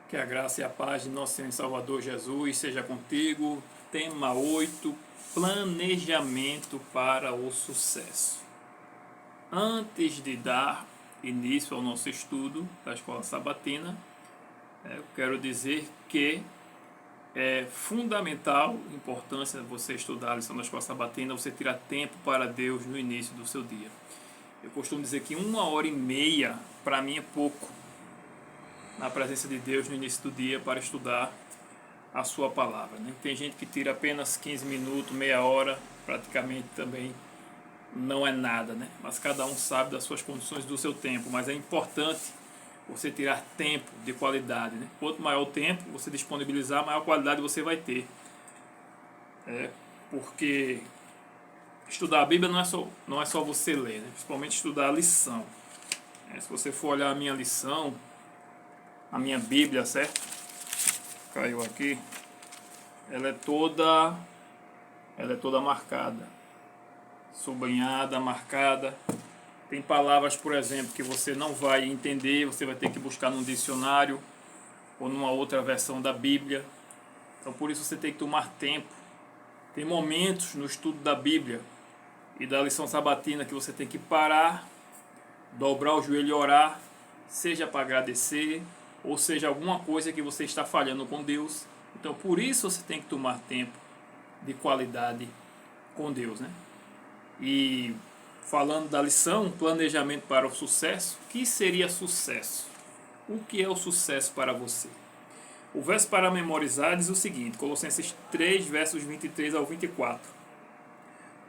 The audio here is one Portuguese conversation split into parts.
Que a graça e a paz de nosso Senhor e Salvador Jesus seja contigo. Tema 8: Planejamento para o sucesso. Antes de dar início ao nosso estudo da Escola Sabatina, eu quero dizer que é fundamental, importância de você estudar a lição da Escola Sabatina, você tirar tempo para Deus no início do seu dia. Eu costumo dizer que 1h30 para mim é pouco na presença de Deus no início do dia para estudar a sua palavra, né? Tem gente que tira apenas 15 minutos, meia hora, praticamente também não é nada, né? Mas cada um sabe das suas condições, do seu tempo, mas é importante você tirar tempo de qualidade, né? Quanto maior o tempo você disponibilizar, maior qualidade você vai ter. Porque estudar a Bíblia não é só você ler, né? Principalmente estudar a lição. Se você for olhar a minha lição, a minha Bíblia, certo? Caiu aqui. Ela é toda marcada, sublinhada, marcada. Tem palavras, por exemplo, que você não vai entender, você vai ter que buscar num dicionário ou numa outra versão da Bíblia. Então, por isso você tem que tomar tempo. Tem momentos no estudo da Bíblia e da lição sabatina que você tem que parar, dobrar o joelho e orar, seja para agradecer, ou seja alguma coisa que você está falhando com Deus. Então por isso você tem que tomar tempo de qualidade com Deus, né? E falando da lição, planejamento para o sucesso, o que seria sucesso? O que é o sucesso para você? O verso para memorizar diz o seguinte, Colossenses 3, versos 23 ao 24.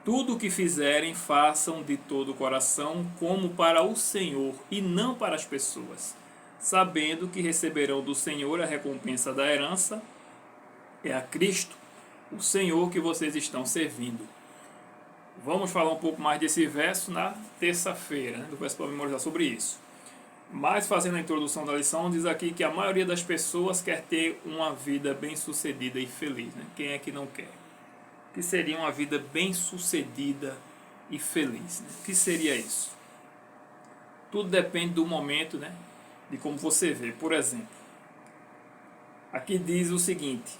Tudo o que fizerem, façam de todo o coração, como para o Senhor e não para as pessoas, sabendo que receberão do Senhor a recompensa da herança. É a Cristo, o Senhor, que vocês estão servindo. Vamos falar um pouco mais desse verso na terça-feira, né, do verso para memorizar sobre isso. Mas fazendo a introdução da lição, diz aqui que a maioria das pessoas quer ter uma vida bem-sucedida e feliz, né? Quem é que não quer? O que seria uma vida bem-sucedida e feliz, né? O que seria isso? Tudo depende do momento, né? De como você vê. Por exemplo, aqui diz o seguinte,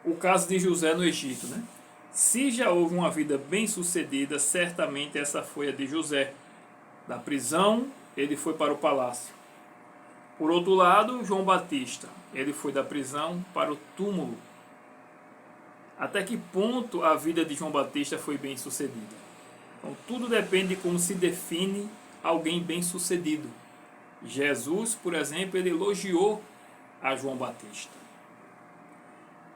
o caso de José no Egito, né? Se já houve uma vida bem-sucedida, certamente essa foi a de José. Da prisão, ele foi para o palácio. Por outro lado, João Batista, ele foi da prisão para o túmulo. Até que ponto a vida de João Batista foi bem-sucedida? Então, tudo depende de como se define alguém bem-sucedido. Jesus, por exemplo, ele elogiou a João Batista.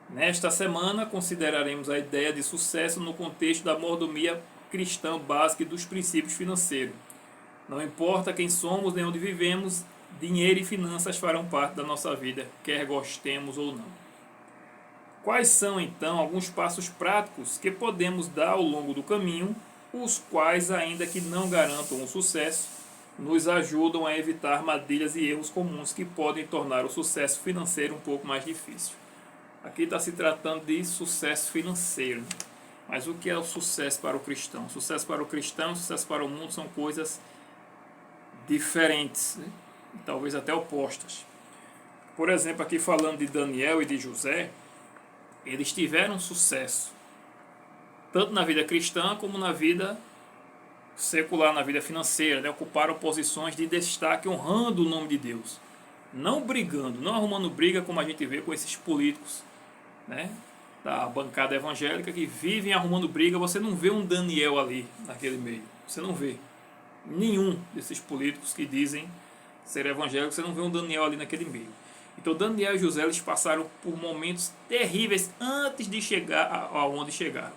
Nesta semana, consideraremos a ideia de sucesso no contexto da mordomia cristã básica e dos princípios financeiros. Não importa quem somos nem onde vivemos, dinheiro e finanças farão parte da nossa vida, quer gostemos ou não. Quais são, então, alguns passos práticos que podemos dar ao longo do caminho, os quais, ainda que não garantam o sucesso, nos ajudam a evitar armadilhas e erros comuns que podem tornar o sucesso financeiro um pouco mais difícil? Aqui está se tratando de sucesso financeiro. Mas o que é o sucesso para o cristão? O sucesso para o cristão e o sucesso para o mundo são coisas diferentes, né? Talvez até opostas. Por exemplo, aqui falando de Daniel e de José, eles tiveram sucesso, tanto na vida cristã como na vida secular, na vida financeira, né? Ocuparam posições de destaque honrando o nome de Deus. Não brigando, não arrumando briga como a gente vê com esses políticos, né, da bancada evangélica que vivem arrumando briga. Você não vê um Daniel ali naquele meio. Você não vê nenhum desses políticos que dizem ser evangélicos. Você não vê um Daniel ali naquele meio. Então Daniel e José, eles passaram por momentos terríveis antes de chegar aonde chegaram.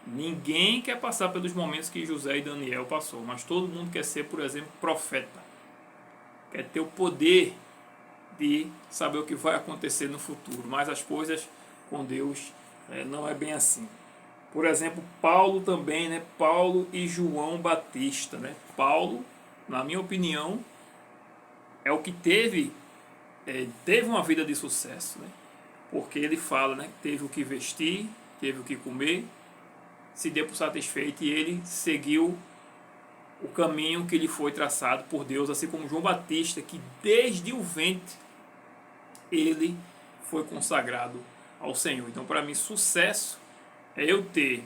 Ninguém quer passar pelos momentos que José e Daniel passou, mas todo mundo quer ser, por exemplo, profeta. Quer ter o poder de saber o que vai acontecer no futuro, mas as coisas com Deus não é bem assim. Por exemplo, Paulo também, né? Paulo e João Batista, né? Paulo, na minha opinião, é o que teve uma vida de sucesso, né? Porque ele fala, né? Teve o que vestir, teve o que comer, se deu por satisfeito e ele seguiu o caminho que lhe foi traçado por Deus, assim como João Batista, que desde o ventre ele foi consagrado ao Senhor. Então, para mim, sucesso é eu ter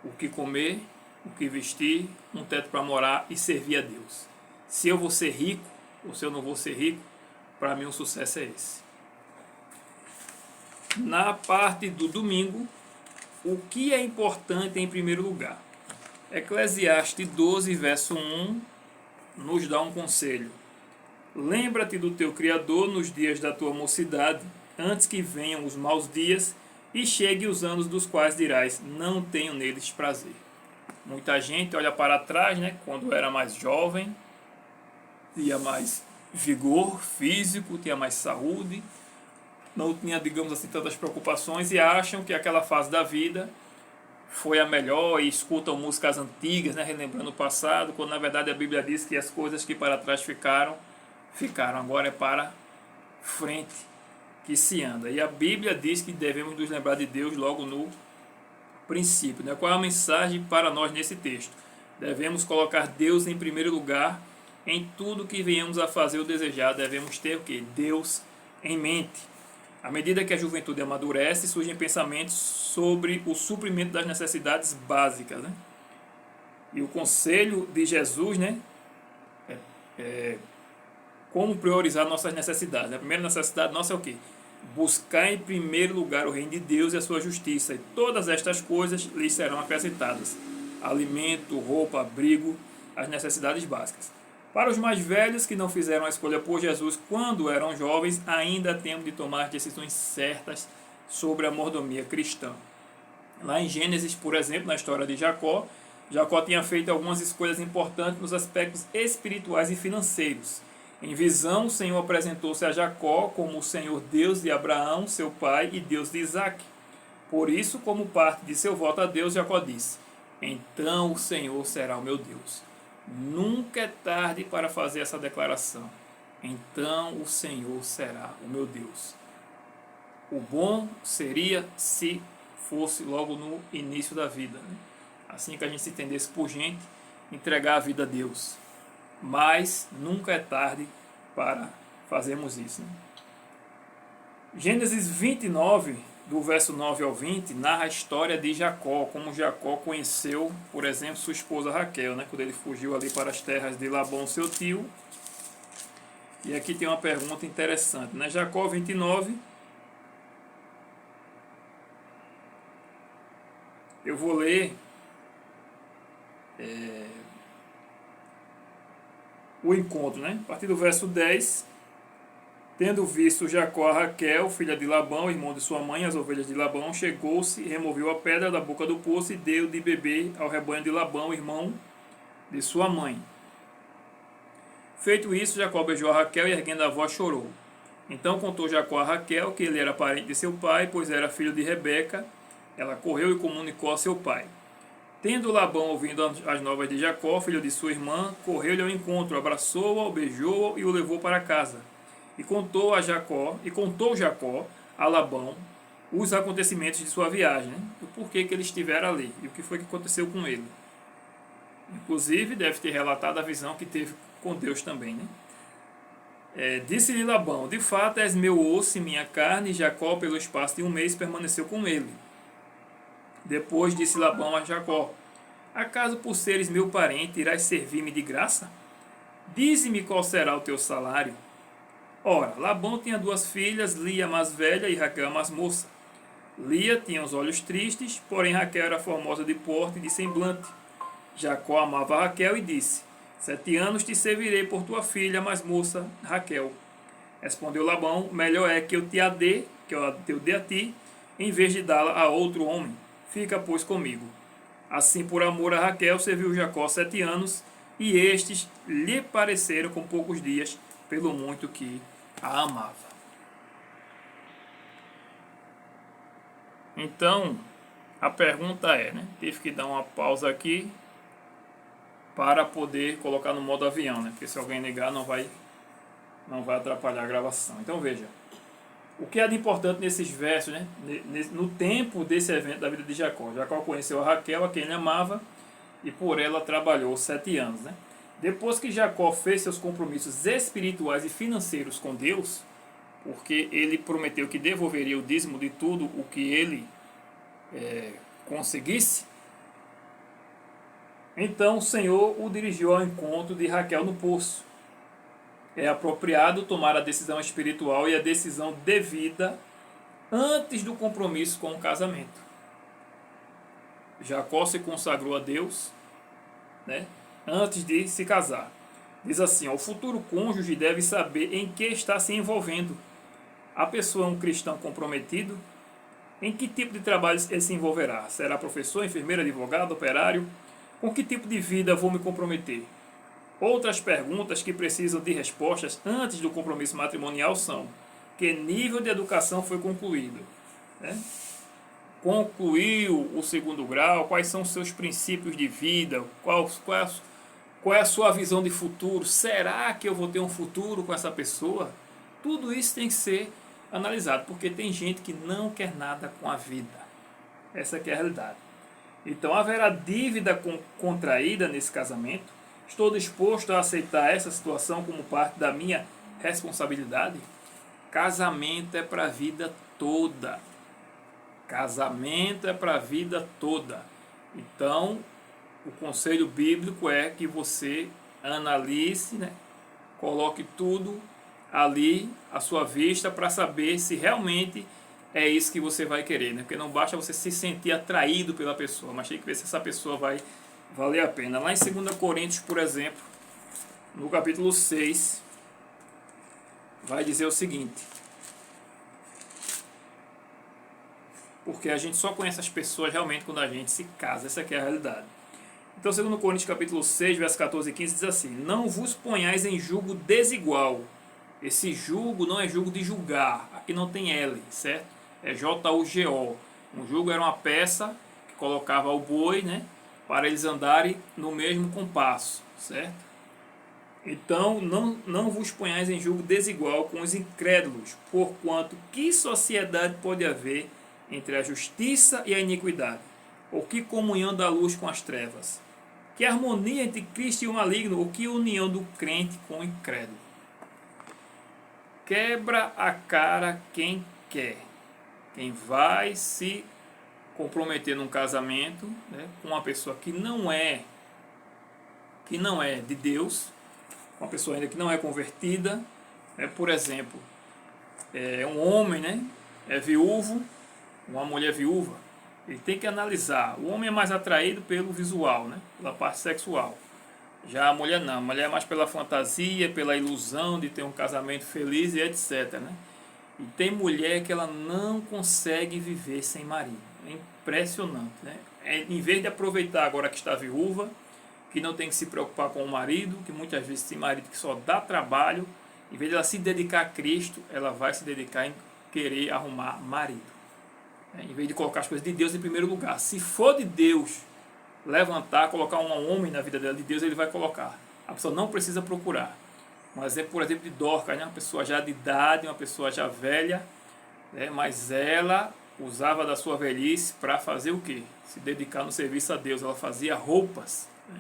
o que comer, o que vestir, um teto para morar e servir a Deus. Se eu vou ser rico ou se eu não vou ser rico, para mim o sucesso é esse. Na parte do domingo, o que é importante em primeiro lugar? Eclesiastes 12, verso 1, nos dá um conselho. Lembra-te do teu Criador nos dias da tua mocidade, antes que venham os maus dias e chegue os anos dos quais dirás, não tenho neles prazer. Muita gente olha para trás, né, quando era mais jovem, tinha mais vigor físico, tinha mais saúde, não tinha, digamos assim, tantas preocupações e acham que aquela fase da vida foi a melhor e escutam músicas antigas, né, relembrando o passado, quando na verdade a Bíblia diz que as coisas que para trás ficaram, agora é para frente que se anda. E a Bíblia diz que devemos nos lembrar de Deus logo no princípio, né? Qual é a mensagem para nós nesse texto? Devemos colocar Deus em primeiro lugar em tudo que venhamos a fazer ou desejar. Devemos ter o quê? Deus em mente. À medida que a juventude amadurece, surgem pensamentos sobre o suprimento das necessidades básicas, né? E o conselho de Jesus, né, como priorizar nossas necessidades. A primeira necessidade nossa é o quê? Buscar em primeiro lugar o reino de Deus e a sua justiça, e todas estas coisas lhes serão acrescentadas: alimento, roupa, abrigo, as necessidades básicas. Para os mais velhos que não fizeram a escolha por Jesus quando eram jovens, ainda temos de tomar decisões certas sobre a mordomia cristã. Lá em Gênesis, por exemplo, na história de Jacó, Jacó tinha feito algumas escolhas importantes nos aspectos espirituais e financeiros. Em visão, o Senhor apresentou-se a Jacó como o Senhor Deus de Abraão, seu pai, e Deus de Isaque. Por isso, como parte de seu voto a Deus, Jacó disse: então o Senhor será o meu Deus. Nunca é tarde para fazer essa declaração. Então o Senhor será o meu Deus. O bom seria se fosse logo no início da vida, né? Assim que a gente se entendesse por gente, entregar a vida a Deus. Mas nunca é tarde para fazermos isso, né? Gênesis 29, do verso 9 ao 20, narra a história de Jacó, como Jacó conheceu, por exemplo, sua esposa Raquel, né, quando ele fugiu ali para as terras de Labão, seu tio. E aqui tem uma pergunta interessante, né? Jacó 29, eu vou ler o encontro, né? A partir do verso 10, tendo visto Jacó a Raquel, filha de Labão, irmão de sua mãe, as ovelhas de Labão, chegou-se, removeu a pedra da boca do poço e deu de beber ao rebanho de Labão, irmão de sua mãe. Feito isso, Jacó beijou a Raquel e, erguendo a voz, chorou. Então contou Jacó a Raquel que ele era parente de seu pai, pois era filho de Rebeca. Ela correu e comunicou a seu pai. Tendo Labão ouvido as novas de Jacó, filho de sua irmã, correu-lhe ao encontro, abraçou-o, beijou-o e o levou para casa. E contou Jacó a Labão os acontecimentos de sua viagem, né? O porquê que ele estivera ali e o que foi que aconteceu com ele. Inclusive, deve ter relatado a visão que teve com Deus também, né? Disse-lhe Labão: de fato és meu osso e minha carne. E Jacó, pelo espaço de um mês, permaneceu com ele. Depois disse Labão a Jacó: acaso por seres meu parente irás servir-me de graça? Dize-me qual será o teu salário. Ora, Labão tinha duas filhas, Lia a mais velha e Raquel a mais moça. Lia tinha os olhos tristes, porém Raquel era formosa de porte e de semblante. Jacó amava Raquel e disse: 7 anos te servirei por tua filha mais moça, Raquel. Respondeu Labão: melhor é que eu te dê a ti, em vez de dá-la a outro homem. Fica, pois, comigo. Assim, por amor a Raquel, serviu Jacó 7 anos, e estes lhe pareceram com poucos dias, pelo muito que a amava. Então, a pergunta é, né? Tive que dar uma pausa aqui para poder colocar no modo avião, né? Porque se alguém ligar não vai atrapalhar a gravação. Então veja, o que é de importante nesses versos, né? No tempo desse evento da vida de Jacó. Jacó conheceu a Raquel, a quem ele amava, e por ela trabalhou 7 anos. Né? Depois que Jacó fez seus compromissos espirituais e financeiros com Deus, porque ele prometeu que devolveria o dízimo de tudo o que ele conseguisse, então o Senhor o dirigiu ao encontro de Raquel no poço. É apropriado tomar a decisão espiritual e a decisão devida antes do compromisso com o casamento. Jacó se consagrou a Deus, né, antes de se casar. Diz assim: o futuro cônjuge deve saber em que está se envolvendo. A pessoa é um cristão comprometido? Em que tipo de trabalho ele se envolverá? Será professor, enfermeiro, advogado, operário? Com que tipo de vida vou me comprometer? Outras perguntas que precisam de respostas antes do compromisso matrimonial são: que nível de educação foi concluído? Né? Concluiu o 2º grau? Quais são os seus princípios de vida? Qual é a sua visão de futuro? Será que eu vou ter um futuro com essa pessoa? Tudo isso tem que ser analisado, porque tem gente que não quer nada com a vida. Essa que é a realidade. Então haverá dívida contraída nesse casamento? Estou disposto a aceitar essa situação como parte da minha responsabilidade? Casamento é para a vida toda. Casamento é para a vida toda. Então, o conselho bíblico é que você analise, né? Coloque tudo ali à sua vista para saber se realmente é isso que você vai querer, né? Porque não basta você se sentir atraído pela pessoa, mas tem que ver se essa pessoa vai valer a pena. Lá em 2 Coríntios, por exemplo, no capítulo 6, vai dizer o seguinte: porque a gente só conhece as pessoas realmente quando a gente se casa. Essa aqui é a realidade. Então, 2 Coríntios capítulo 6, versos 14 e 15, diz assim: não vos ponhais em julgo desigual. Esse julgo não é julgo de julgar. Aqui não tem L, certo? É J-U-G-O. Um julgo era uma peça que colocava o boi, né, para eles andarem no mesmo compasso, certo? Então, não vos ponhais em julgo desigual com os incrédulos, porquanto que sociedade pode haver entre a justiça e a iniquidade? Ou que comunhão da luz com as trevas? Que harmonia entre Cristo e o maligno? Ou que união do crente com o incrédulo? Quebra a cara quem quer. Quem vai se comprometer num casamento, né, com uma pessoa que não é de Deus, uma pessoa ainda que não é convertida, né, por exemplo, um homem, né, é viúvo, uma mulher viúva, ele tem que analisar. O homem é mais atraído pelo visual, né, pela parte sexual. Já a mulher não, a mulher é mais pela fantasia, pela ilusão de ter um casamento feliz e etc. Né? E tem mulher que ela não consegue viver sem marido. É impressionante. Né? Em vez de aproveitar agora que está viúva, que não tem que se preocupar com o marido, que muitas vezes tem marido que só dá trabalho, em vez de ela se dedicar a Cristo, ela vai se dedicar em querer arrumar marido. Em vez de colocar as coisas de Deus em primeiro lugar. Se for de Deus levantar, colocar um homem na vida dela, de Deus ele vai colocar. A pessoa não precisa procurar. Um exemplo, por exemplo, de Dorcas, né? Uma pessoa já de idade, uma pessoa já velha, né? Mas ela usava da sua velhice para fazer o quê? Se dedicar no serviço a Deus. Ela fazia roupas. Né?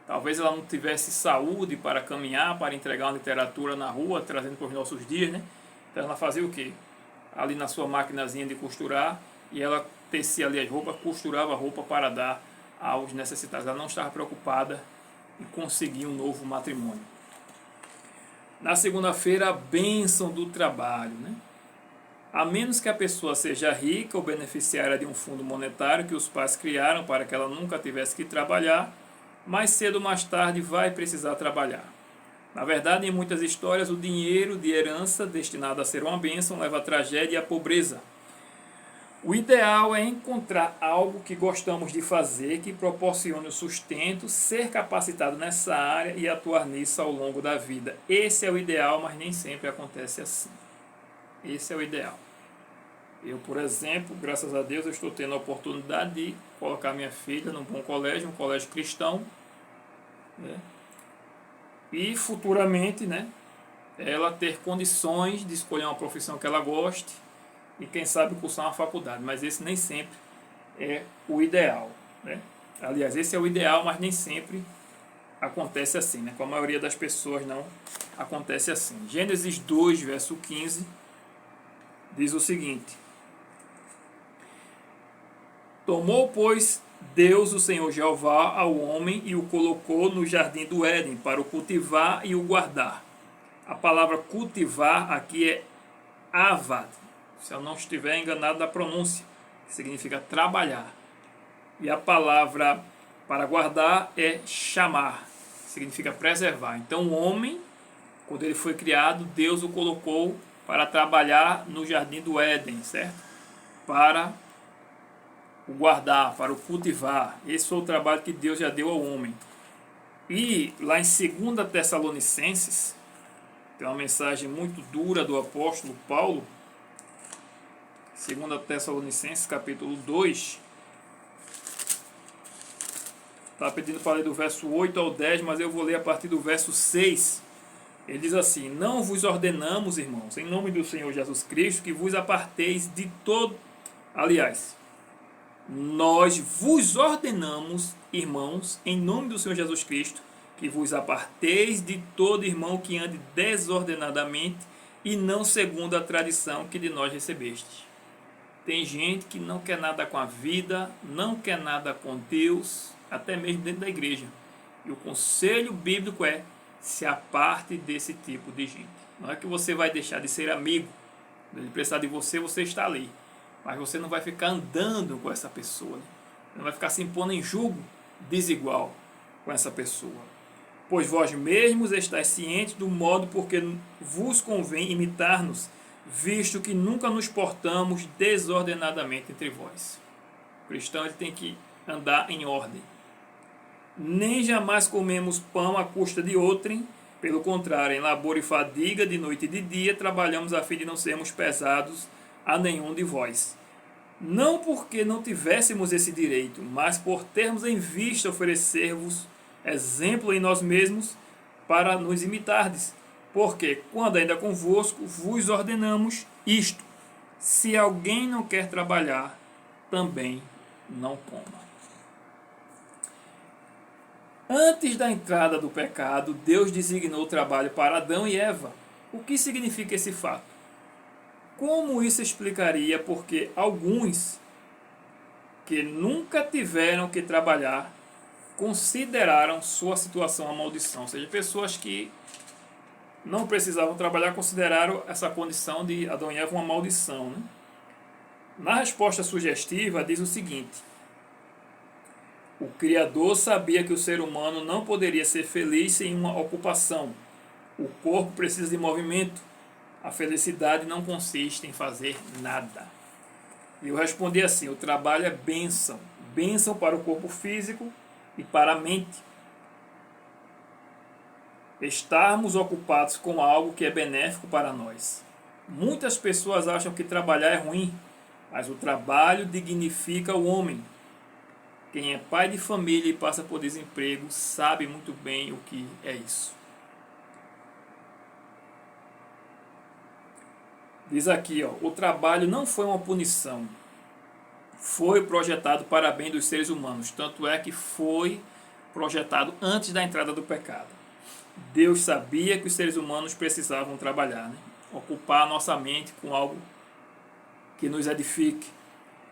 Talvez ela não tivesse saúde para caminhar, para entregar uma literatura na rua, trazendo para os nossos dias, né? Então ela fazia o quê? Ali na sua maquinazinha de costurar, e ela tecia ali as roupas, costurava a roupa para dar aos necessitados. Ela não estava preocupada em conseguir um novo matrimônio. Na segunda-feira, a bênção do trabalho. Né? A menos que a pessoa seja rica ou beneficiária de um fundo monetário que os pais criaram para que ela nunca tivesse que trabalhar, mais cedo ou mais tarde vai precisar trabalhar. Na verdade, em muitas histórias, o dinheiro de herança destinado a ser uma bênção leva à tragédia e à pobreza. O ideal é encontrar algo que gostamos de fazer, que proporcione o sustento, ser capacitado nessa área e atuar nisso ao longo da vida. Esse é o ideal, mas nem sempre acontece assim. Esse é o ideal. Eu, por exemplo, graças a Deus, eu estou tendo a oportunidade de colocar minha filha num bom colégio, um colégio cristão, né? E futuramente, né, ela ter condições de escolher uma profissão que ela goste, e quem sabe cursar uma faculdade, mas esse nem sempre é o ideal. Né? Aliás, esse é o ideal, mas nem sempre acontece assim, né? Com a maioria das pessoas não acontece assim. Gênesis 2, verso 15, diz o seguinte: Tomou, pois, Deus, o Senhor Jeová, ao homem e o colocou no jardim do Éden para o cultivar e o guardar. A palavra cultivar aqui é avad, se eu não estiver enganado na pronúncia, que significa trabalhar. E a palavra para guardar é chamar, significa preservar. Então o homem, quando ele foi criado, Deus o colocou para trabalhar no jardim do Éden, certo? Para o guardar, para o cultivar. Esse foi o trabalho que Deus já deu ao homem. E lá em 2 Tessalonicenses, tem uma mensagem muito dura do apóstolo Paulo, 2 Tessalonicenses capítulo 2, está pedindo para ler do verso 8 ao 10, mas eu vou ler a partir do verso 6. Ele diz assim: Não vos ordenamos, irmãos, em nome do Senhor Jesus Cristo, que vos aparteis de todo... Aliás, nós vos ordenamos, irmãos, em nome do Senhor Jesus Cristo, que vos aparteis de todo irmão que ande desordenadamente e não segundo a tradição que de nós recebestes. Tem gente que não quer nada com a vida, não quer nada com Deus, até mesmo dentro da igreja. E o conselho bíblico é: se aparte desse tipo de gente. Não é que você vai deixar de ser amigo. Quando ele precisar de você, você está ali. Mas você não vai ficar andando com essa pessoa. Não vai ficar se impondo em julgo desigual com essa pessoa. Pois vós mesmos estáis cientes do modo porque vos convém imitar-nos, visto que nunca nos portamos desordenadamente entre vós. O cristão ele tem que andar em ordem. Nem jamais comemos pão à custa de outrem, pelo contrário, em labor e fadiga, de noite e de dia, trabalhamos a fim de não sermos pesados a nenhum de vós. Não porque não tivéssemos esse direito, mas por termos em vista oferecer-vos exemplo em nós mesmos para nos imitardes. Porque, quando ainda convosco, vos ordenamos isto: se alguém não quer trabalhar, também não coma. Antes da entrada do pecado, Deus designou o trabalho para Adão e Eva. O que significa esse fato? Como isso explicaria porque alguns que nunca tiveram que trabalhar consideraram sua situação uma maldição? Ou seja, pessoas que não precisavam trabalhar consideraram essa condição de Adão e Eva uma maldição, né? Na resposta sugestiva diz o seguinte: o Criador sabia que o ser humano não poderia ser feliz sem uma ocupação. O corpo precisa de movimento. A felicidade não consiste em fazer nada. E eu respondi assim: o trabalho é bênção. Bênção para o corpo físico e para a mente. Estarmos ocupados com algo que é benéfico para nós. Muitas pessoas acham que trabalhar é ruim, mas o trabalho dignifica o homem. Quem é pai de família e passa por desemprego sabe muito bem o que é isso. Diz aqui, o trabalho não foi uma punição. Foi projetado para bem dos seres humanos. Tanto é que foi projetado antes da entrada do pecado. Deus sabia que os seres humanos precisavam trabalhar, né? Ocupar a nossa mente com algo que nos edifique.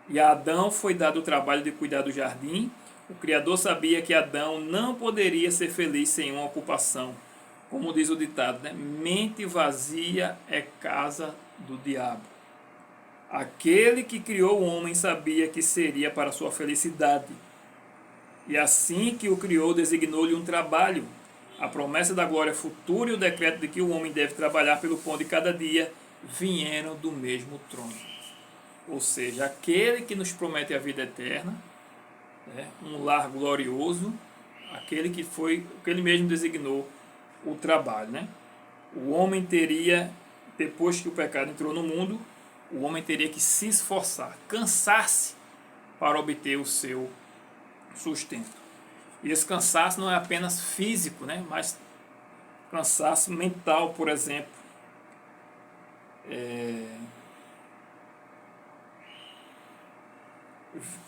E a Adão foi dado o trabalho de cuidar do jardim. O Criador sabia que Adão não poderia ser feliz sem uma ocupação. Como diz o ditado, né? Mente vazia é casa do diabo. Aquele que criou o homem sabia que seria para sua felicidade. E assim que o criou, designou-lhe um trabalho. A promessa da glória futura e o decreto de que o homem deve trabalhar pelo pão de cada dia vieram do mesmo trono. Ou seja, aquele que nos promete a vida eterna, né, um lar glorioso, aquele que ele mesmo designou o trabalho, né? O homem teria, depois que o pecado entrou no mundo, o homem teria que se esforçar, cansar-se para obter o seu sustento. E esse cansaço não é apenas físico, né, mas cansaço mental, por exemplo.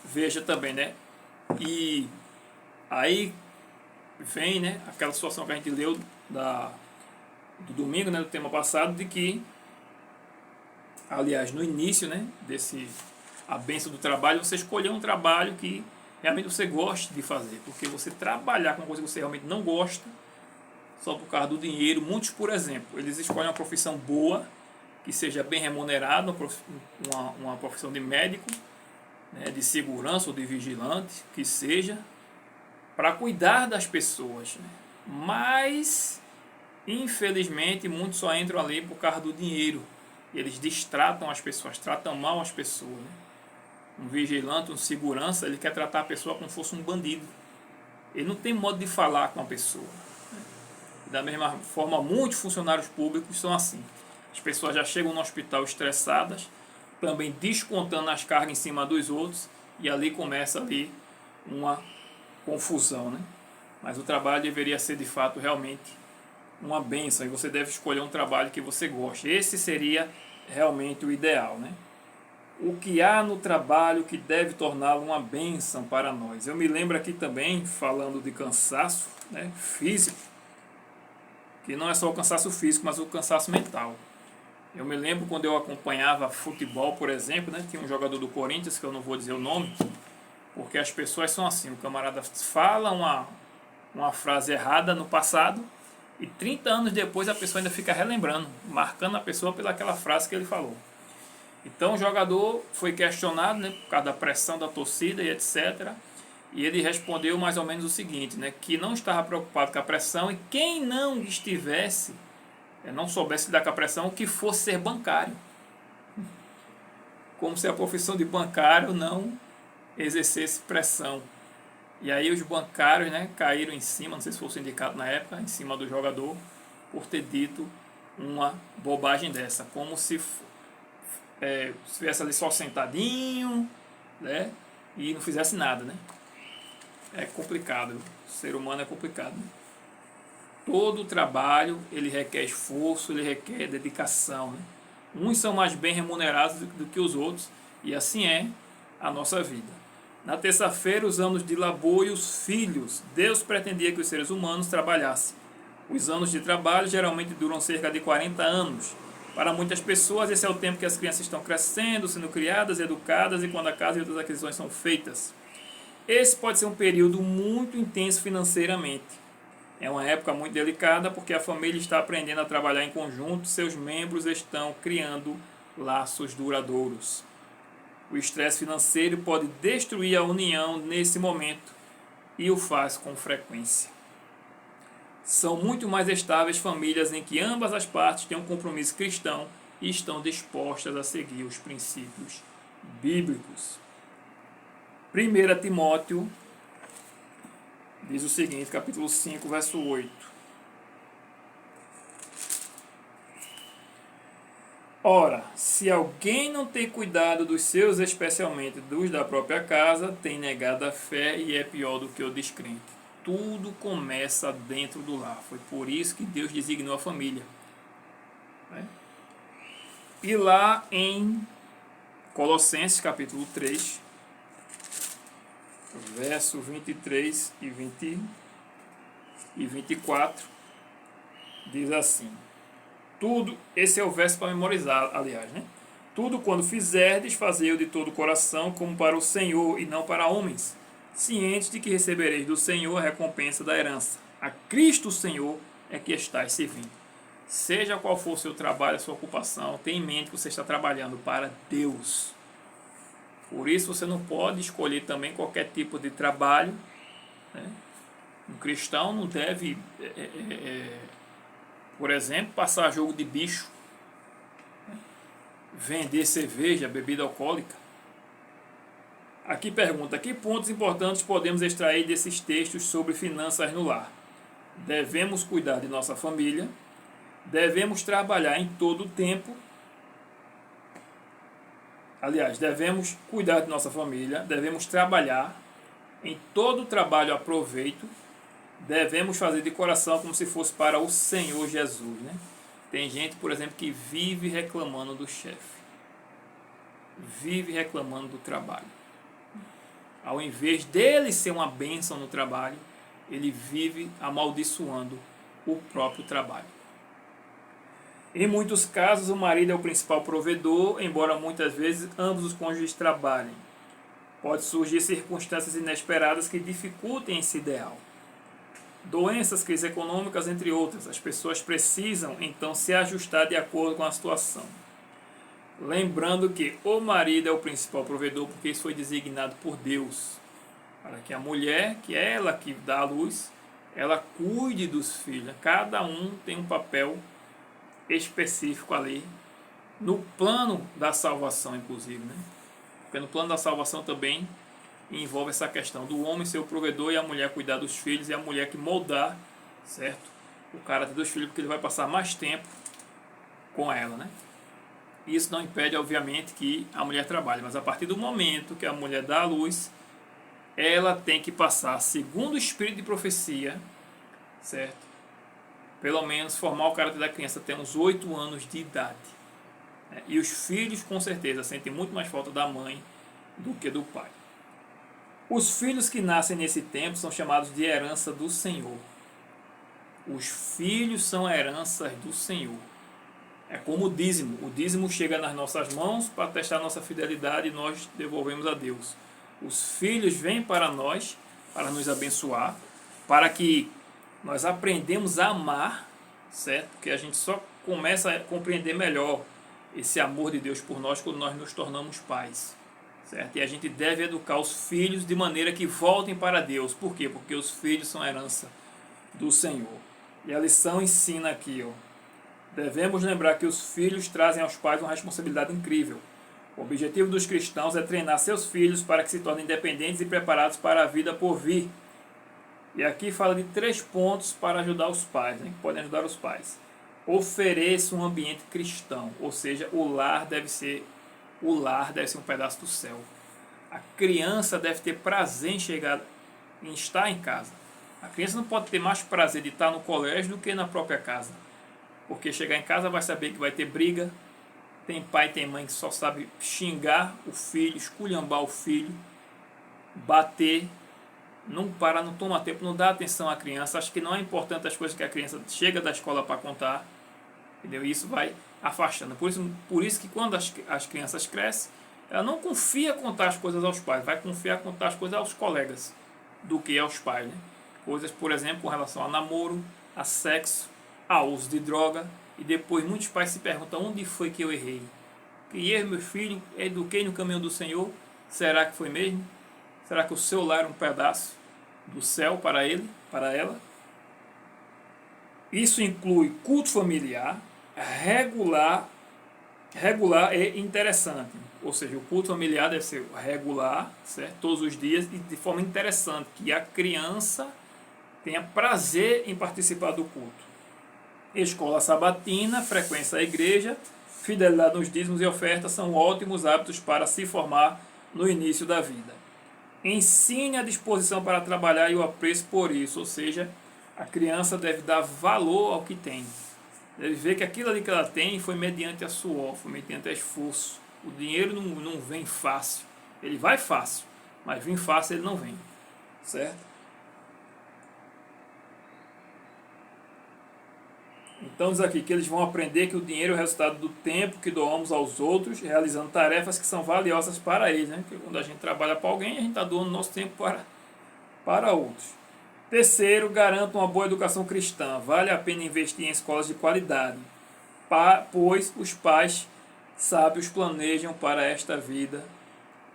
Veja também, né? E Aí vem, né, aquela situação que a gente leu do domingo, né, do tema passado, de que, aliás, no início, né, a bênção do trabalho, você escolher um trabalho que realmente você goste de fazer, porque você trabalhar com uma coisa que você realmente não gosta, só por causa do dinheiro, muitos, por exemplo, eles escolhem uma profissão boa, que seja bem remunerada, uma profissão de médico, né, de segurança ou de vigilante, que seja, para cuidar das pessoas, né? Mas, infelizmente, muitos só entram ali por causa do dinheiro. Eles distratam as pessoas, tratam mal as pessoas, né? Um vigilante, um segurança, ele quer tratar a pessoa como se fosse um bandido. Ele não tem modo de falar com a pessoa. Da mesma forma, muitos funcionários públicos são assim. As pessoas já chegam no hospital estressadas, também descontando as cargas em cima dos outros, e ali começa ali uma confusão, né? Mas o trabalho deveria ser de fato realmente uma bênção, e você deve escolher um trabalho que você goste. Esse seria realmente o ideal, né? O que há no trabalho que deve torná-lo uma bênção para nós? Eu me lembro aqui também, falando de cansaço, né, físico, que não é só o cansaço físico, mas o cansaço mental. Eu me lembro quando eu acompanhava futebol, por exemplo, né, tinha um jogador do Corinthians, que eu não vou dizer o nome, porque as pessoas são assim, o camarada fala uma frase errada no passado, e 30 anos depois a pessoa ainda fica relembrando, marcando a pessoa pelaquela frase que ele falou. Então o jogador foi questionado, né, por causa da pressão da torcida e etc. E ele respondeu mais ou menos o seguinte, né, que não estava preocupado com a pressão, e quem não estivesse, não soubesse lidar com a pressão, que fosse ser bancário. Como se a profissão de bancário não exercesse pressão. E aí os bancários, né, caíram em cima, não sei se foi o sindicato na época, em cima do jogador, por ter dito uma bobagem dessa. Como se estivesse ali só sentadinho, né, e não fizesse nada, né? É complicado, o ser humano é complicado, né? Todo trabalho, ele requer esforço, ele requer dedicação, né? Uns são mais bem remunerados do que os outros, e assim é a nossa vida. Na terça-feira, os anos de labor e os filhos. Deus pretendia que os seres humanos trabalhassem. Os anos de trabalho geralmente duram cerca de 40 anos. Para muitas pessoas, esse é o tempo que as crianças estão crescendo, sendo criadas, educadas, e quando a casa e outras aquisições são feitas. Esse pode ser um período muito intenso financeiramente. É uma época muito delicada porque a família está aprendendo a trabalhar em conjunto, seus membros estão criando laços duradouros. O estresse financeiro pode destruir a união nesse momento e o faz com frequência. São muito mais estáveis famílias em que ambas as partes têm um compromisso cristão e estão dispostas a seguir os princípios bíblicos. 1 Timóteo diz o seguinte, capítulo 5, verso 8. Ora, se alguém não tem cuidado dos seus, especialmente dos da própria casa, tem negado a fé e é pior do que o descrente. Tudo começa dentro do lar. Foi por isso que Deus designou a família. E lá em Colossenses, capítulo 3, verso 23 e 24, diz assim: tudo, esse é o verso para memorizar, aliás, né? Tudo quando fizerdes, fazei-o de todo o coração, como para o Senhor e não para homens, cientes de que recebereis do Senhor a recompensa da herança. A Cristo o Senhor é que estáis servindo. Seja qual for o seu trabalho, a sua ocupação, tenha em mente que você está trabalhando para Deus. Por isso você não pode escolher também qualquer tipo de trabalho, né? Um cristão não deve, por exemplo, passar jogo de bicho, né? Vender cerveja, bebida alcoólica. Aqui pergunta, que pontos importantes podemos extrair desses textos sobre finanças no lar? Devemos cuidar de nossa família, devemos trabalhar em todo o tempo. Aliás, devemos cuidar de nossa família, devemos trabalhar, em todo o trabalho aproveito, devemos fazer de coração como se fosse para o Senhor Jesus, né? Tem gente, por exemplo, que vive reclamando do chefe, vive reclamando do trabalho. Ao invés dele ser uma bênção no trabalho, ele vive amaldiçoando o próprio trabalho. Em muitos casos, o marido é o principal provedor, embora muitas vezes ambos os cônjuges trabalhem. Pode surgir circunstâncias inesperadas que dificultem esse ideal. Doenças, crises econômicas, entre outras. As pessoas precisam, então, se ajustar de acordo com a situação. Lembrando que o marido é o principal provedor, porque isso foi designado por Deus. Para que a mulher, que é ela que dá a luz, ela cuide dos filhos. Cada um tem um papel específico ali, no plano da salvação, inclusive, né? Porque no plano da salvação também envolve essa questão do homem ser o provedor e a mulher cuidar dos filhos, e a mulher que moldar, certo, o caráter dos filhos, porque ele vai passar mais tempo com ela, né? Isso não impede, obviamente, que a mulher trabalhe, mas a partir do momento que a mulher dá a luz, ela tem que passar, segundo o espírito de profecia, certo, pelo menos formar o caráter da criança até uns 8 anos de idade. E os filhos, com certeza, sentem muito mais falta da mãe do que do pai. Os filhos que nascem nesse tempo são chamados de herança do Senhor. Os filhos são heranças do Senhor. É como o dízimo. O dízimo chega nas nossas mãos para testar nossa fidelidade e nós devolvemos a Deus. Os filhos vêm para nós, para nos abençoar, para que nós aprendemos a amar, certo? Porque a gente só começa a compreender melhor esse amor de Deus por nós quando nós nos tornamos pais, certo? E a gente deve educar os filhos de maneira que voltem para Deus. Por quê? Porque os filhos são a herança do Senhor. E a lição ensina aqui, devemos lembrar que os filhos trazem aos pais uma responsabilidade incrível. O objetivo dos cristãos é treinar seus filhos para que se tornem independentes e preparados para a vida por vir. E aqui fala de 3 pontos para ajudar os pais, né, que podem ajudar os pais. Ofereça um ambiente cristão, ou seja, o lar deve ser um pedaço do céu. A criança deve ter prazer em estar em casa. A criança não pode ter mais prazer de estar no colégio do que na própria casa. Porque chegar em casa vai saber que vai ter briga. Tem pai e tem mãe que só sabe xingar o filho, esculhambar o filho, bater, não toma tempo, não dá atenção à criança. Acho que não é importante as coisas que a criança chega da escola para contar, entendeu? Isso vai afastando. Por isso que quando as crianças crescem, ela não confia contar as coisas aos pais, vai confiar contar as coisas aos colegas do que aos pais, né? Coisas, por exemplo, com relação a namoro, a sexo, a uso de droga, e depois muitos pais se perguntam: onde foi que eu errei? Criei meu filho, eduquei no caminho do Senhor, será que foi mesmo? Será que o seu lar é um pedaço do céu para ele, para ela? Isso inclui culto familiar, regular e interessante. Ou seja, o culto familiar deve ser regular, certo? Todos os dias, e de forma interessante, que a criança tenha prazer em participar do culto. Escola sabatina, frequência à igreja, fidelidade nos dízimos e ofertas são ótimos hábitos para se formar no início da vida. Ensine a disposição para trabalhar e o apreço por isso, ou seja, a criança deve dar valor ao que tem. Deve ver que aquilo ali que ela tem foi mediante a suor, foi mediante a esforço. O dinheiro não vem fácil. Ele vai fácil, mas vir fácil ele não vem, certo? Então diz aqui que eles vão aprender que o dinheiro é o resultado do tempo que doamos aos outros, realizando tarefas que são valiosas para eles, né? Porque quando a gente trabalha para alguém, a gente está doando nosso tempo para outros. Terceiro, garanta uma boa educação cristã. Vale a pena investir em escolas de qualidade, pois os pais sábios planejam para esta vida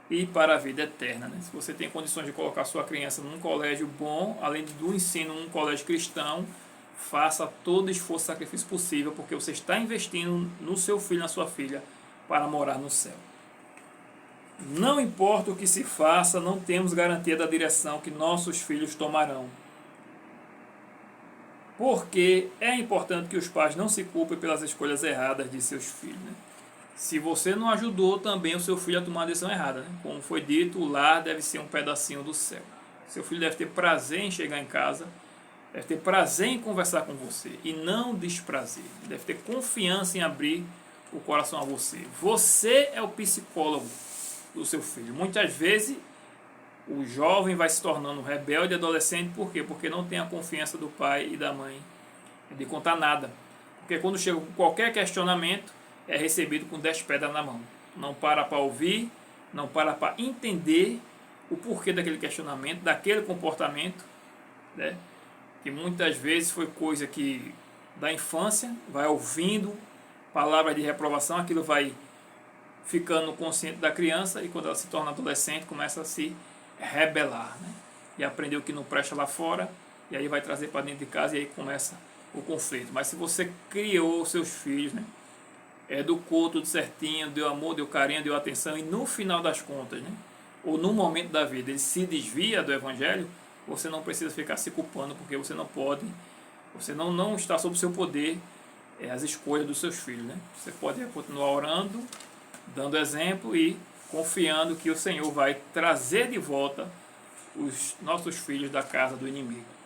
e para a vida eterna, né? Se você tem condições de colocar sua criança num colégio bom, além do ensino num colégio cristão, faça todo esforço e sacrifício possível, porque você está investindo no seu filho, na sua filha, para morar no céu. Não importa o que se faça, não temos garantia da direção que nossos filhos tomarão. Porque é importante que os pais não se culpem pelas escolhas erradas de seus filhos, né? Se você não ajudou também o seu filho a tomar a decisão errada, né? Como foi dito, o lar deve ser um pedacinho do céu. Seu filho deve ter prazer em chegar em casa, deve ter prazer em conversar com você e não desprazer. Deve ter confiança em abrir o coração a você. Você é o psicólogo do seu filho. Muitas vezes O jovem vai se tornando rebelde adolescente, por quê? Porque não tem a confiança do pai e da mãe de contar nada. Porque quando chega com qualquer questionamento, é recebido com 10 pedras na mão. Não para ouvir, não para entender o porquê daquele questionamento, daquele comportamento, né? Que muitas vezes foi coisa que da infância, vai ouvindo palavras de reprovação, aquilo vai ficando no consciente da criança e quando ela se torna adolescente começa a se rebelar, né? E aprender o que não presta lá fora e aí vai trazer para dentro de casa e aí começa o conflito. Mas se você criou seus filhos, né? Educou tudo certinho, deu amor, deu carinho, deu atenção e no final das contas, né? Ou no momento da vida ele se desvia do evangelho, você não precisa ficar se culpando porque você não pode, você não está sob o seu poder as escolhas dos seus filhos, né? Você pode continuar orando, dando exemplo e confiando que o Senhor vai trazer de volta os nossos filhos da casa do inimigo.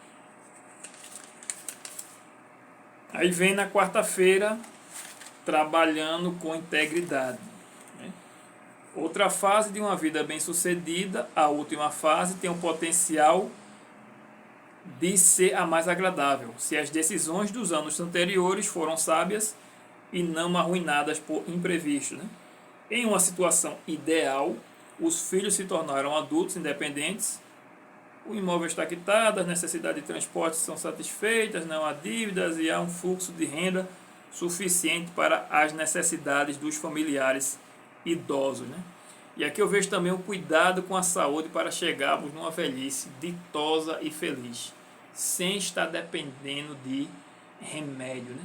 Aí vem na quarta-feira, trabalhando com integridade. Né? Outra fase de uma vida bem-sucedida, a última fase, tem o potencial de ser a mais agradável, se as decisões dos anos anteriores foram sábias e não arruinadas por imprevistos. Né? Em uma situação ideal, os filhos se tornaram adultos independentes, o imóvel está quitado, as necessidades de transporte são satisfeitas, não há dívidas e há um fluxo de renda suficiente para as necessidades dos familiares idosos. Né? E aqui eu vejo também o cuidado com a saúde para chegarmos numa velhice ditosa e feliz, sem estar dependendo de remédio. Né?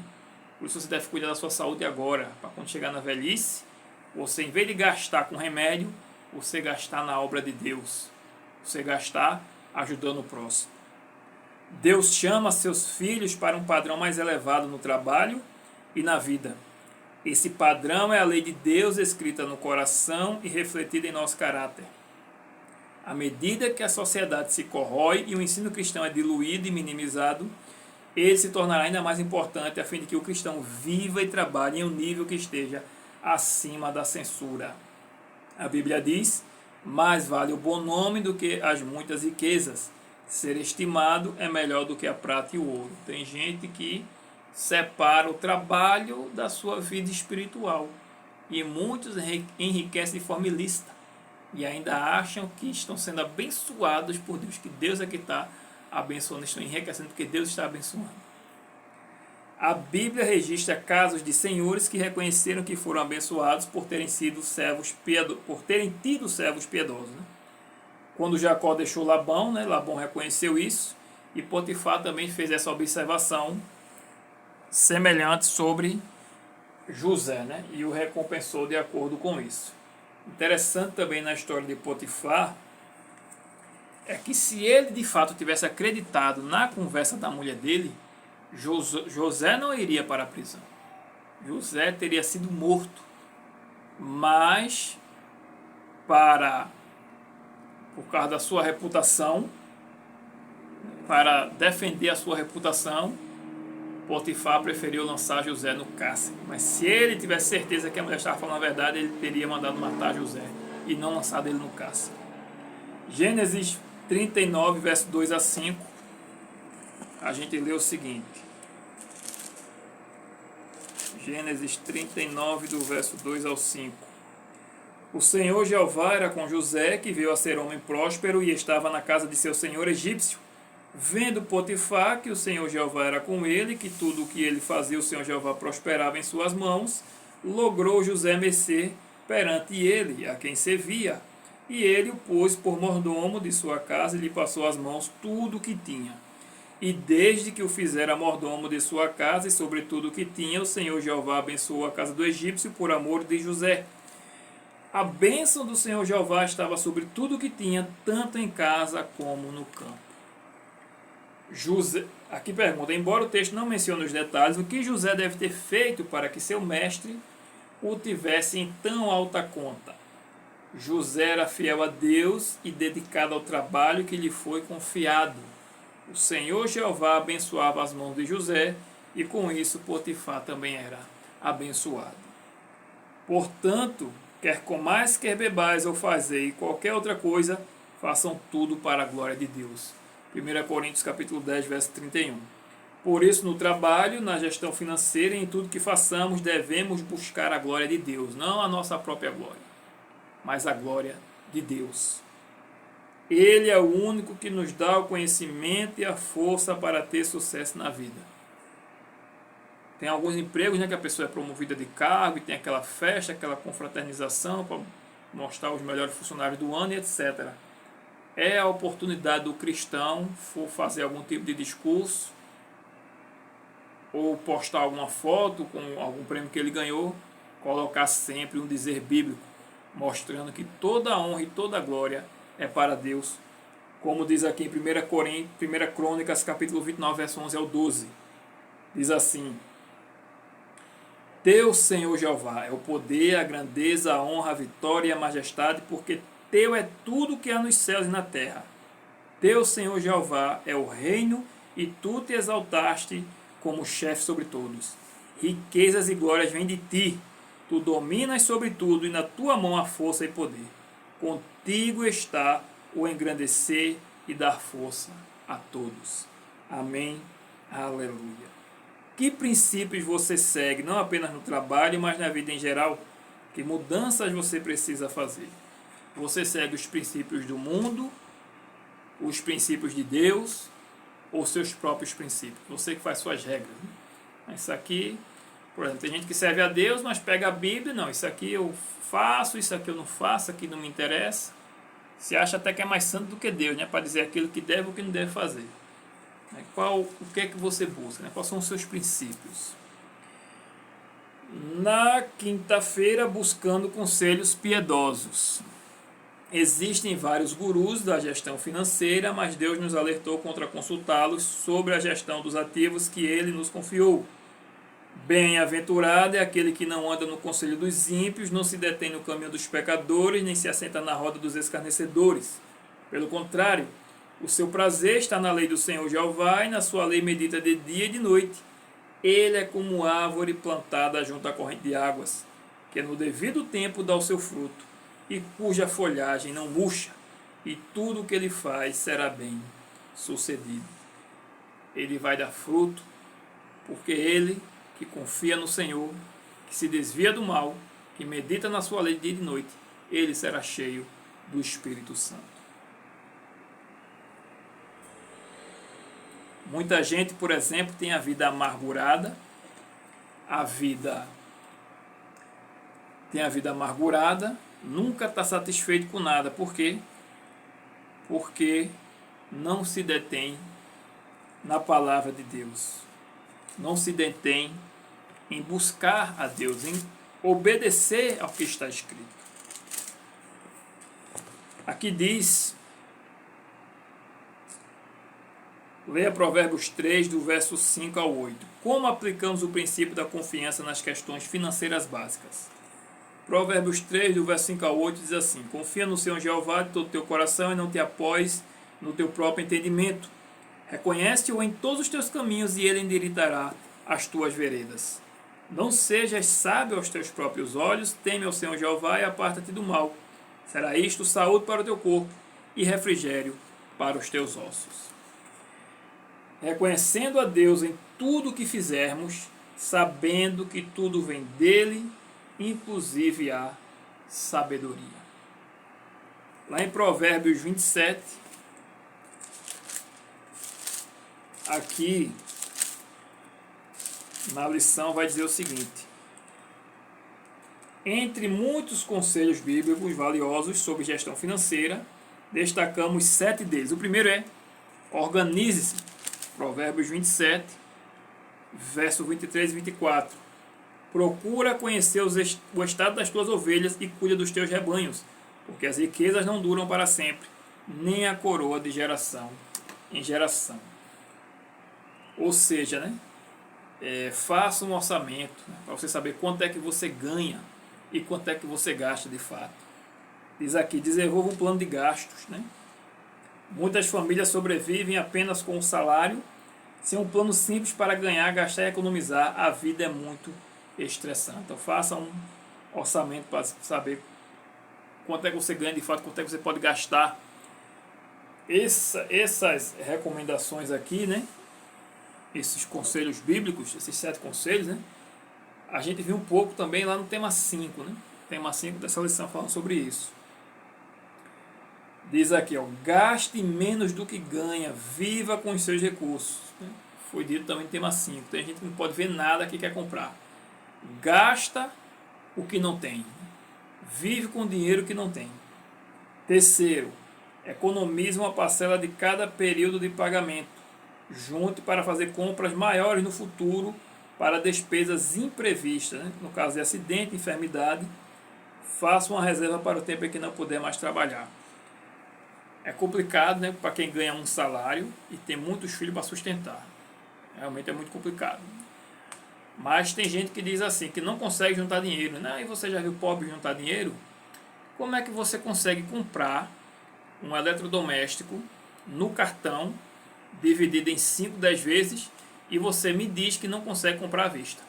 Por isso você deve cuidar da sua saúde agora, para quando chegar na velhice, você em vez de gastar com remédio, você gastar na obra de Deus, você gastar ajudando o próximo. Deus chama seus filhos para um padrão mais elevado no trabalho e na vida. Esse padrão é a lei de Deus escrita no coração e refletida em nosso caráter. À medida que a sociedade se corrói e o ensino cristão é diluído e minimizado, ele se tornará ainda mais importante a fim de que o cristão viva e trabalhe em um nível que esteja acima da censura. A Bíblia diz: mais vale o bom nome do que as muitas riquezas. Ser estimado é melhor do que a prata e o ouro. Tem gente que separa o trabalho da sua vida espiritual. E muitos enriquecem de forma ilícita. E ainda acham que estão sendo abençoados por Deus. Que Deus é que está abençoando, estão enriquecendo porque Deus está abençoando. A Bíblia registra casos de senhores que reconheceram que foram abençoados por terem tido servos piedosos. Né? Quando Jacó deixou Labão, né, Labão reconheceu isso, e Potifar também fez essa observação semelhante sobre José, né, e o recompensou de acordo com isso. Interessante também na história de Potifar é que se ele de fato tivesse acreditado na conversa da mulher dele, José não iria para a prisão. José teria sido morto. Mas, por causa da sua reputação, para defender a sua reputação, Potifar preferiu lançar José no cárcere. Mas se ele tivesse certeza que a mulher estava falando a verdade, ele teria mandado matar José e não lançado ele no cárcere. Gênesis 39, verso 2 a 5, a gente lê o seguinte. Gênesis 39, do verso 2 ao 5. O Senhor Jeová era com José, que veio a ser homem próspero e estava na casa de seu senhor egípcio. Vendo Potifar que o Senhor Jeová era com ele, que tudo o que ele fazia o Senhor Jeová prosperava em suas mãos, logrou José mercê perante ele, a quem servia. E ele o pôs por mordomo de sua casa e lhe passou às mãos tudo o que tinha. E desde que o fizera mordomo de sua casa e sobre tudo o que tinha, o Senhor Jeová abençoou a casa do egípcio por amor de José. A bênção do Senhor Jeová estava sobre tudo o que tinha, tanto em casa como no campo. José, aqui pergunta, embora o texto não mencione os detalhes, o que José deve ter feito para que seu mestre o tivesse em tão alta conta? José era fiel a Deus e dedicado ao trabalho que lhe foi confiado. O Senhor Jeová abençoava as mãos de José e com isso Potifar também era abençoado. Portanto, quer comais, quer bebais ou fazei qualquer outra coisa, façam tudo para a glória de Deus. 1 Coríntios capítulo 10, verso 31. Por isso, no trabalho, na gestão financeira e em tudo que façamos, devemos buscar a glória de Deus, não a nossa própria glória, mas a glória de Deus. Ele é o único que nos dá o conhecimento e a força para ter sucesso na vida. Tem alguns empregos, né, que a pessoa é promovida de cargo e tem aquela festa, aquela confraternização para mostrar os melhores funcionários do ano e etc. É a oportunidade do cristão for fazer algum tipo de discurso ou postar alguma foto com algum prêmio que ele ganhou, colocar sempre um dizer bíblico, mostrando que toda a honra e toda a glória é para Deus, como diz aqui em 1 Crônicas, capítulo 29, verso 11 ao 12. Diz assim: Teu, Senhor Jeová, é o poder, a grandeza, a honra, a vitória e a majestade, porque Teu é tudo que há nos céus e na terra. Teu, Senhor Jeová, é o reino, e Tu te exaltaste como chefe sobre todos. Riquezas e glórias vêm de Ti. Tu dominas sobre tudo, e na Tua mão há força e poder. Contigo está o engrandecer e dar força a todos. Amém. Aleluia. Que princípios você segue, não apenas no trabalho, mas na vida em geral? Que mudanças você precisa fazer? Você segue os princípios do mundo, os princípios de Deus ou seus próprios princípios? Você que faz suas regras, né? Isso aqui, por exemplo, tem gente que serve a Deus, mas pega a Bíblia, não, isso aqui eu faço, isso aqui eu não faço, aqui não me interessa. Se acha até que é mais santo do que Deus, né? Para dizer aquilo que deve ou que não deve fazer. O que é que você busca? Né? Quais são os seus princípios? Na quinta-feira, buscando conselhos piedosos. Existem vários gurus da gestão financeira, mas Deus nos alertou contra consultá-los sobre a gestão dos ativos que Ele nos confiou. Bem-aventurado é aquele que não anda no conselho dos ímpios, não se detém no caminho dos pecadores, nem se assenta na roda dos escarnecedores. Pelo contrário, o seu prazer está na lei do Senhor Jeová, e na sua lei medita de dia e de noite. Ele é como árvore plantada junto à corrente de águas, que no devido tempo dá o seu fruto, e cuja folhagem não murcha, e tudo o que ele faz será bem sucedido. Ele vai dar fruto, porque ele que confia no Senhor, que se desvia do mal, que medita na sua lei de dia e de noite, ele será cheio do Espírito Santo. Muita gente, por exemplo, tem a vida amargurada, nunca está satisfeito com nada. Por quê? Porque não se detém na palavra de Deus, não se detém em buscar a Deus, em obedecer ao que está escrito. Aqui diz, leia Provérbios 3, do verso 5 ao 8. Como aplicamos o princípio da confiança nas questões financeiras básicas? Provérbios 3, do verso 5 ao 8, diz assim: Confia no Senhor Jeová de todo o teu coração e não te apoies no teu próprio entendimento. Reconhece-o em todos os teus caminhos e ele endireitará as tuas veredas. Não sejas sábio aos teus próprios olhos, teme ao Senhor Jeová e aparta-te do mal. Será isto saúde para o teu corpo e refrigério para os teus ossos. Reconhecendo a Deus em tudo o que fizermos, sabendo que tudo vem dele, inclusive a sabedoria. Lá em Provérbios 27, aqui na lição vai dizer o seguinte: entre muitos conselhos bíblicos valiosos sobre gestão financeira, destacamos 7 deles. O primeiro é: organize-se. Provérbios 27, verso 23 e 24. Procura conhecer o estado das tuas ovelhas e cuida dos teus rebanhos, porque as riquezas não duram para sempre, nem a coroa de geração em geração. Ou seja, né? Faça um orçamento, né, para você saber quanto é que você ganha e quanto é que você gasta de fato. Diz aqui: desenvolva um plano de gastos, né? Muitas famílias sobrevivem apenas com o salário. Sem um plano simples para ganhar, gastar e economizar, a vida é muito estressante. Então faça um orçamento para saber quanto é que você ganha de fato, quanto é que você pode gastar Essas recomendações aqui, né? Esses conselhos bíblicos, esses 7 conselhos, né? A gente viu um pouco também lá no tema 5, né? Tema 5 dessa lição falando sobre isso. Diz aqui, ó, gaste menos do que ganha, viva com os seus recursos. Né? Foi dito também no tema 5. Tem gente que não pode ver nada que quer comprar. Gasta o que não tem. Vive com o dinheiro que não tem. Terceiro, economize uma parcela de cada período de pagamento. Junte para fazer compras maiores no futuro para despesas imprevistas, né? No caso de acidente, enfermidade. Faça uma reserva para o tempo em que não puder mais trabalhar. É complicado, né, para quem ganha um salário e tem muitos filhos para sustentar. Realmente é muito complicado. Mas tem gente que diz assim, que não consegue juntar dinheiro. Né? E você já viu pobre juntar dinheiro? Como é que você consegue comprar um eletrodoméstico no cartão, dividido em 5, 10 vezes, e você me diz que não consegue comprar à vista?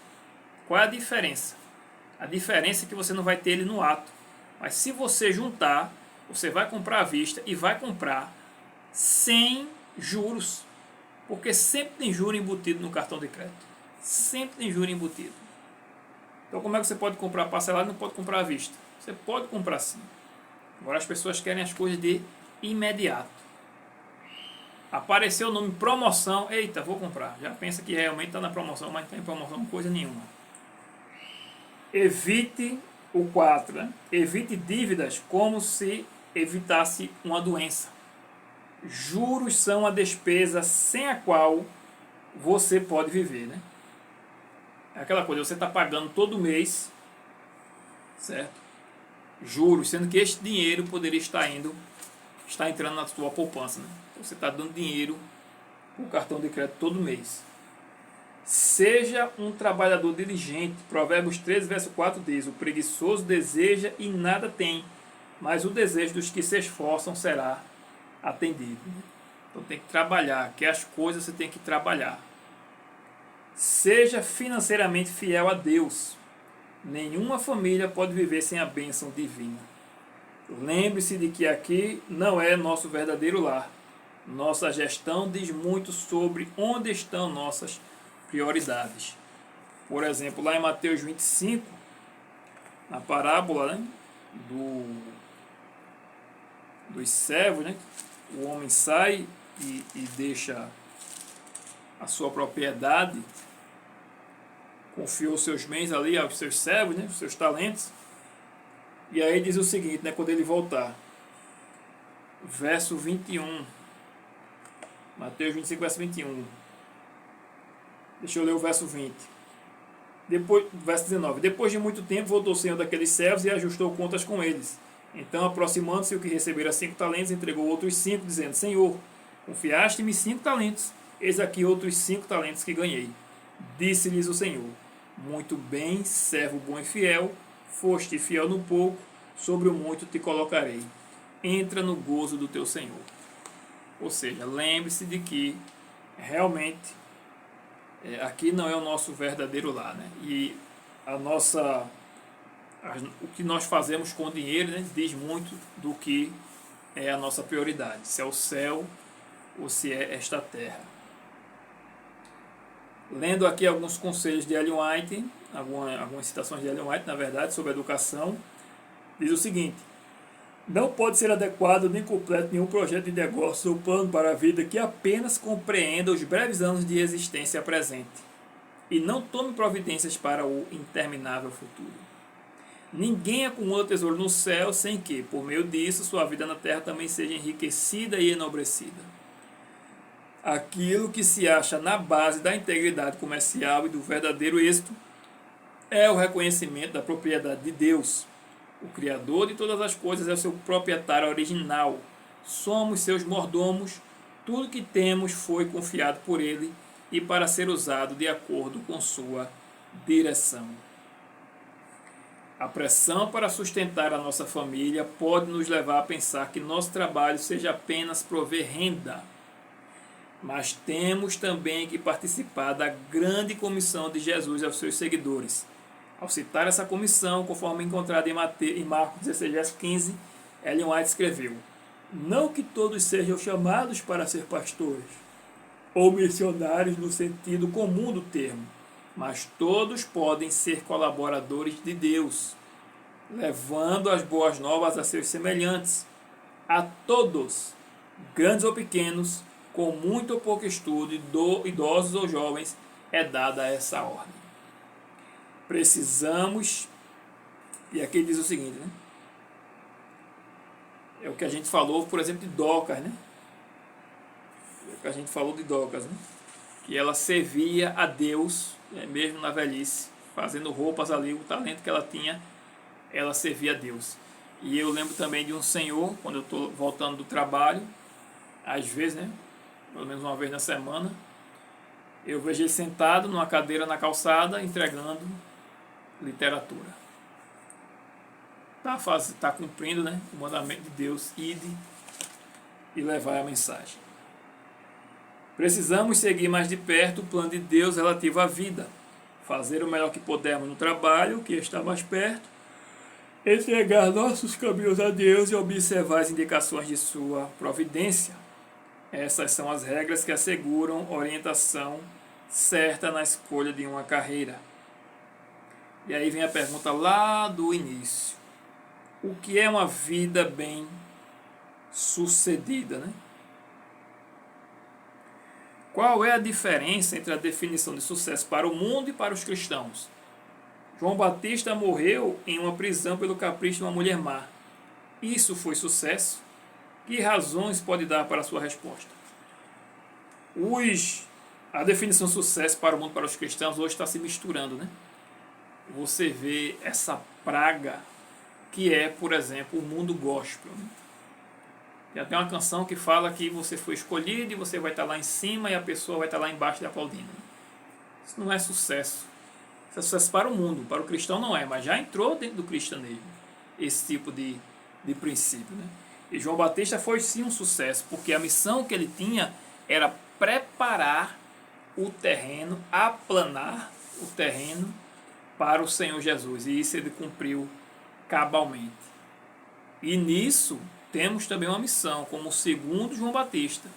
Qual é a diferença? A diferença é que você não vai ter ele no ato. Mas se você juntar, você vai comprar à vista e vai comprar sem juros. Porque sempre tem juro embutido no cartão de crédito. Sempre tem juro embutido. Então como é que você pode comprar parcelado e não pode comprar à vista? Você pode comprar sim. Agora as pessoas querem as coisas de imediato. Apareceu o nome promoção, eita, vou comprar. Já pensa que realmente está na promoção, mas não tem promoção coisa nenhuma. Evite o 4, né? Evite dívidas como se evitasse uma doença. Juros são a despesa sem a qual você pode viver, né? É aquela coisa, você está pagando todo mês, certo? Juros, sendo que este dinheiro poderia estar entrando na sua poupança, né? Então você está dando dinheiro para o cartão de crédito todo mês. Seja um trabalhador diligente. Provérbios 13, verso 4 diz: o preguiçoso deseja e nada tem, mas o desejo dos que se esforçam será atendido. Então tem que trabalhar, que as coisas você tem que trabalhar. Seja financeiramente fiel a Deus. Nenhuma família pode viver sem a bênção divina. Lembre-se de que aqui não é nosso verdadeiro lar. Nossa gestão diz muito sobre onde estão nossas prioridades. Por exemplo, lá em Mateus 25, na parábola, né, dos servos, né, o homem sai e deixa a sua propriedade, confiou seus bens ali aos seus servos, né, os seus talentos, e aí diz o seguinte, né, quando ele voltar, verso 21, Mateus 25, verso 21, deixa eu ler o verso 20. Verso 19. Depois de muito tempo voltou o senhor daqueles servos e ajustou contas com eles. Então, aproximando-se o que recebera 5 talentos, entregou outros 5, dizendo: Senhor, confiaste-me 5 talentos, eis aqui outros 5 talentos que ganhei. Disse-lhes o Senhor: muito bem, servo bom e fiel, foste fiel no pouco, sobre o muito te colocarei. Entra no gozo do teu Senhor. Ou seja, lembre-se de que realmente aqui não é o nosso verdadeiro lar, né? E o que nós fazemos com o dinheiro, né, diz muito do que é a nossa prioridade, se é o céu ou se é esta terra. Lendo aqui alguns conselhos de Ellen White, algumas citações de Ellen White, na verdade, sobre educação, diz o seguinte: não pode ser adequado nem completo nenhum projeto de negócio ou plano para a vida que apenas compreenda os breves anos de existência presente e não tome providências para o interminável futuro. Ninguém acumula tesouro no céu sem que, por meio disso, sua vida na terra também seja enriquecida e enobrecida. Aquilo que se acha na base da integridade comercial e do verdadeiro êxito é o reconhecimento da propriedade de Deus. O Criador de todas as coisas é o seu proprietário original. Somos seus mordomos. Tudo que temos foi confiado por ele e para ser usado de acordo com sua direção. A pressão para sustentar a nossa família pode nos levar a pensar que nosso trabalho seja apenas prover renda. Mas temos também que participar da grande comissão de Jesus aos seus seguidores. Ao citar essa comissão, conforme encontrada em Marcos 16, verso 15, Ellen White escreveu: Não que todos sejam chamados para ser pastores ou missionários no sentido comum do termo, mas todos podem ser colaboradores de Deus, levando as boas novas a seus semelhantes. A todos, grandes ou pequenos, com muito ou pouco estudo, idosos ou jovens, é dada essa ordem. Precisamos, e aqui ele diz o seguinte, né? É o que a gente falou, por exemplo, de Docas, né? É o que a gente falou de Docas, né? Que ela servia a Deus, mesmo na velhice, fazendo roupas ali, o talento que ela tinha, ela servia a Deus. E eu lembro também de um senhor, quando eu estou voltando do trabalho, às vezes, né? Pelo menos uma vez na semana, eu vejo ele sentado numa cadeira na calçada, entregando literatura. Está cumprindo, né, o mandamento de Deus, ide e levar a mensagem. Precisamos seguir mais de perto o plano de Deus relativo à vida, fazer o melhor que pudermos no trabalho, que está mais perto, entregar nossos caminhos a Deus e observar as indicações de sua providência. Essas são as regras que asseguram orientação certa na escolha de uma carreira. E aí vem a pergunta lá do início. O que é uma vida bem sucedida, né? Qual é a diferença entre a definição de sucesso para o mundo e para os cristãos? João Batista morreu em uma prisão pelo capricho de uma mulher má. Isso foi sucesso? Que razões pode dar para a sua resposta? A definição de sucesso para o mundo e para os cristãos hoje está se misturando, né? Você vê essa praga que é, por exemplo, o mundo gospel, né? Tem até uma canção que fala que você foi escolhido e você vai estar lá em cima e a pessoa vai estar lá embaixo lhe aplaudindo. Isso não é sucesso. Isso é sucesso para o mundo, para o cristão não é, mas já entrou dentro do cristianismo esse tipo de princípio, né? E João Batista foi sim um sucesso, porque a missão que ele tinha era preparar o terreno, aplanar o terreno para o Senhor Jesus, e isso ele cumpriu cabalmente. E nisso temos também uma missão, como o segundo João Batista.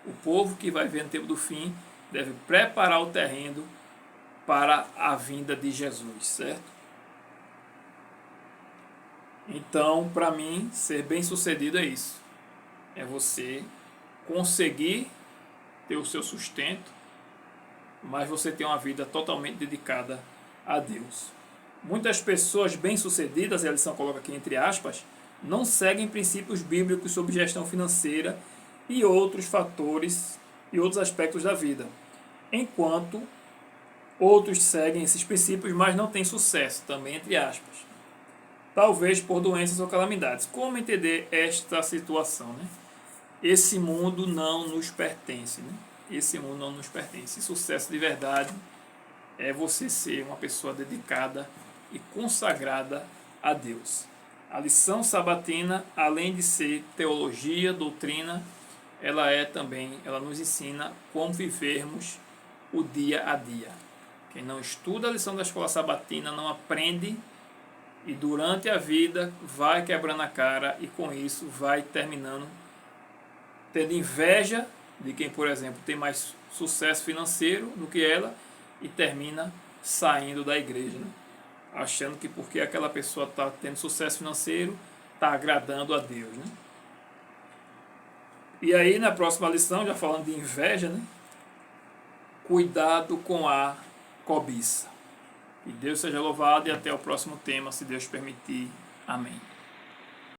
O povo que vai ver no tempo do fim deve preparar o terreno para a vinda de Jesus, certo? Então, para mim, ser bem sucedido é isso. É você conseguir ter o seu sustento, mas você ter uma vida totalmente dedicada a Deus. Muitas pessoas bem-sucedidas, a lição coloca aqui entre aspas, não seguem princípios bíblicos sobre gestão financeira e outros fatores e outros aspectos da vida, enquanto outros seguem esses princípios, mas não têm sucesso, também entre aspas. Talvez por doenças ou calamidades. Como entender esta situação, né? Esse mundo não nos pertence, né? Esse mundo não nos pertence. Sucesso de verdade é você ser uma pessoa dedicada e consagrada a Deus. A lição sabatina, além de ser teologia, doutrina, ela nos ensina como vivermos o dia a dia. Quem não estuda a lição da escola sabatina não aprende e durante a vida vai quebrando a cara e com isso vai terminando tendo inveja de quem, por exemplo, tem mais sucesso financeiro do que ela e termina saindo da igreja, né? Achando que porque aquela pessoa está tendo sucesso financeiro, está agradando a Deus, né? E aí na próxima lição, já falando de inveja, né? Cuidado com a cobiça. Que Deus seja louvado e até o próximo tema, se Deus permitir. Amém.